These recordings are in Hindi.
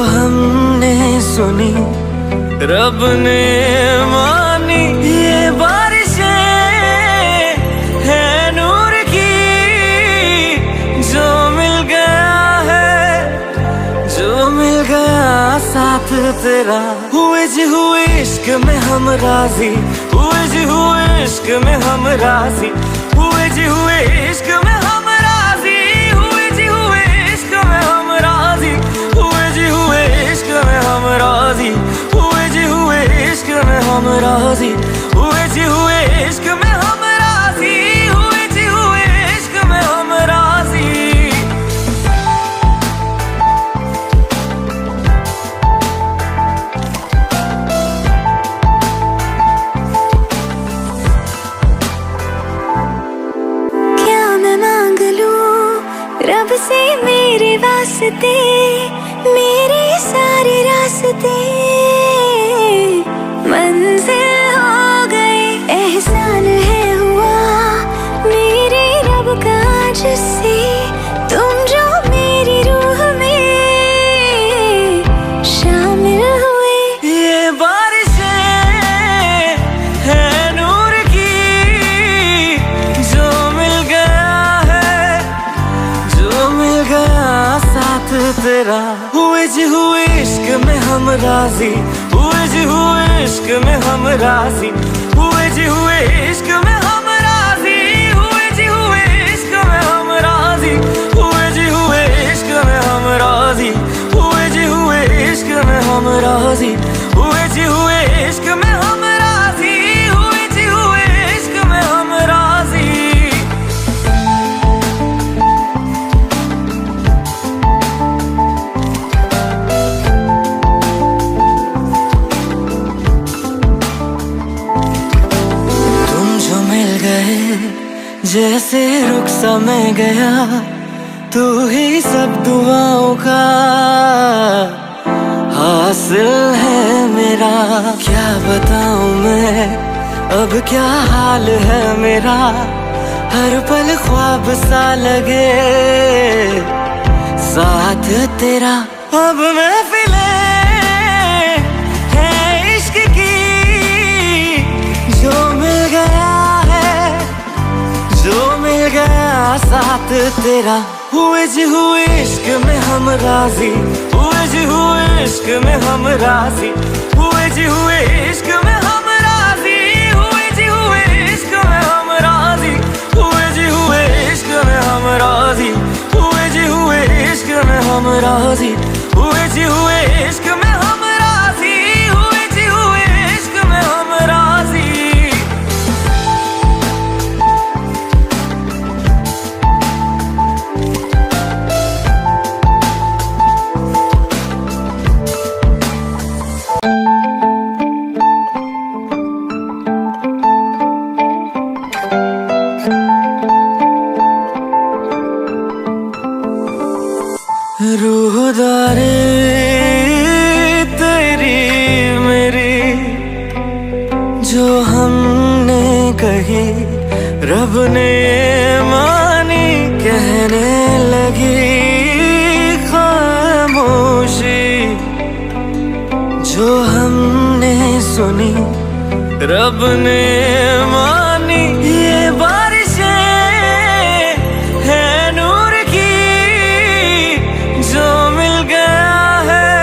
हमने सुनी रब ने मानी, ये बारिशें है नूर की, जो मिल गया है, जो मिल गया साथ तेरा। हुए जी हुए इश्क में हम राजी, हुए जी हुए इश्क में हम राजी, हुए जी हुए इश्क में हम राजी, हुए जी हुए इश्क में हम राजी, हुए जी हुए इश्क में हम राजी, हुए जी हुए इश्क में हम राजी, हुए जी हुए इश्क में हम राजी, हुए जी हुए इश्क में हम राजी। क्या मैं मांग लूं रब से मेरे वास्ते, मेरे सारे रास्ते मंजिल हो गए। एहसान है हुआ मेरे रब का जिससे, तुम जो मेरी रूह में शामिल हुए। ये बारिशें है नूर की, जो मिल गया है, जो मिल गया साथ तेरा। हुए जी हुए इश्क में हम राजी, हुए जी हुए इश्क में हम राजी, हुए जी हुए इश्क में हम राजी, हुए जी हुए इश्क में हम राजी, हुए जी हुए इश्क में हम राजी, हुए जी हुए इश्क में हम राजी, हुए जी हुए इश्क में हम राजी, हुए जी हुए इश्क में हम राजी। जैसे रुख सा मैं गया, तू ही सब दुआओं का हासिल है मेरा। क्या बताऊं मैं अब क्या हाल है मेरा, हर पल ख्वाब सा लगे साथ तेरा। अब महफिलें हैं इश्क की, जो मिल गया है, जो मिल गया साथ तेरा। हुए जी हुए इश्क में हम राजी, हुए जी हुए इश्क में हम राजी, हुए जी हुए इश्क में हम राजी, हुए जी हुए इश्क में हम राजी, हुए जी हुए इश्क में हम राजी, हुए जी हुए इश्क में हम राजी, हुए जी हुए इश्क में हम राजी, हुए जी हुए इश्क में हम राजी। रूहदारे तेरी मेरी, जो हमने कही रब ने मानी, कहने लगी खामोशी, जो हमने सुनी रब ने मानी। ये बारिशें है नूर की, जो मिल गया है,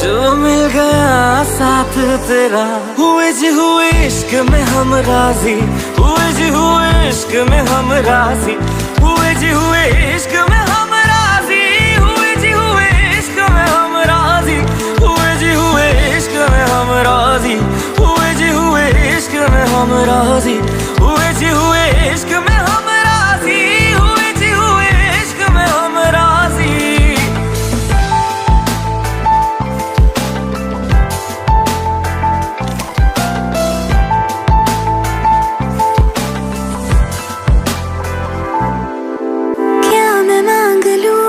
जो मिल गया साथ तेरा। हुए जी हुए इश्क में हम राजी, हुए जी हुए इश्क में हम राजी, हुए जी हुए इश्क में हम राजी, हुए जी हुए इश्क में हम राजी, हुए जी हुए इश्क में हम राजी, हुए जी हुए इश्क में हम राजी, हुए जी हुए इश्क में हम राजी, हुए जी हुए इश्क में हम राजी। क्या मैं मांग लूं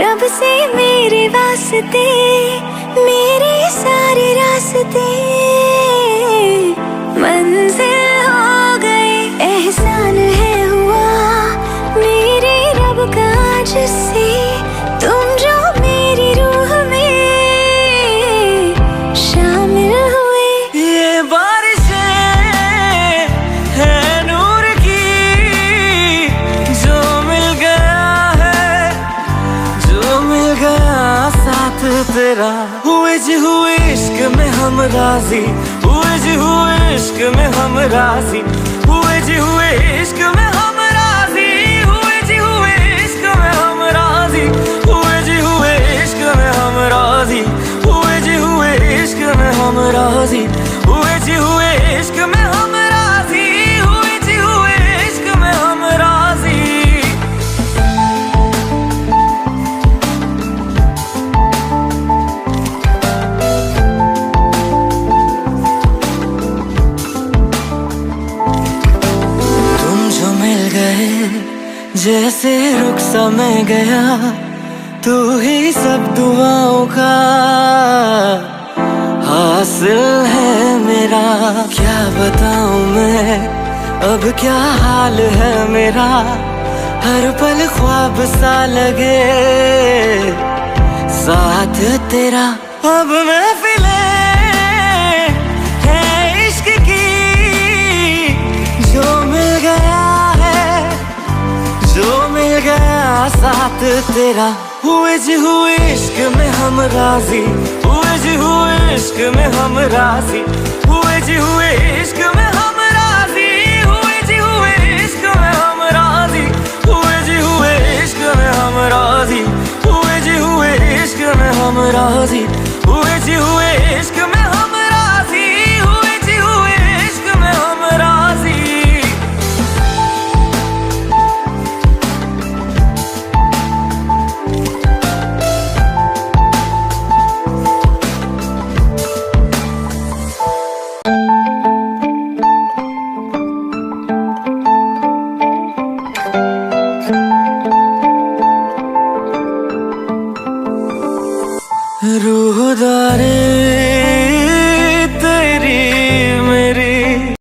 रब से मेरे वास्ते, मेरे सारे रास्ते मंजिल हो गए। एहसान है हुआ मेरे रब का जिससे, तुम जो मेरी रूह तेरा। हुए जी हुए इश्क में हम राजी, हुए जी हुए इश्क में हम राजी, हुए जी हुए इश्क में हम राजी, हुए जी हुए इश्क में हम राजी, हुए जी हुए इश्क में हम राजी, हुए जी हुए इश्क में हम राजी, हुए जी हुए इश्क में हम राजी, हुए जी हुए इश्क में हम राजी। जैसे रुख सा मैं गया, तू ही सब दुआओं का हासिल है मेरा। क्या बताऊं मैं अब क्या हाल है मेरा, हर पल ख्वाब सा लगे साथ तेरा। अब महफिले है इश्क की, जो मिल गया जो मिल गया साथ तेरा। हुए जी हुए इश्क में हम राजी, हुए जी हुए इश्क में हम राजी, हुए जी हुए इश्क में हम राजी, हुए जी हुए इश्क में हम राजी, हुए जी हुए इश्क में हम राजी, हुए जी हुए इश्क में हम राजी।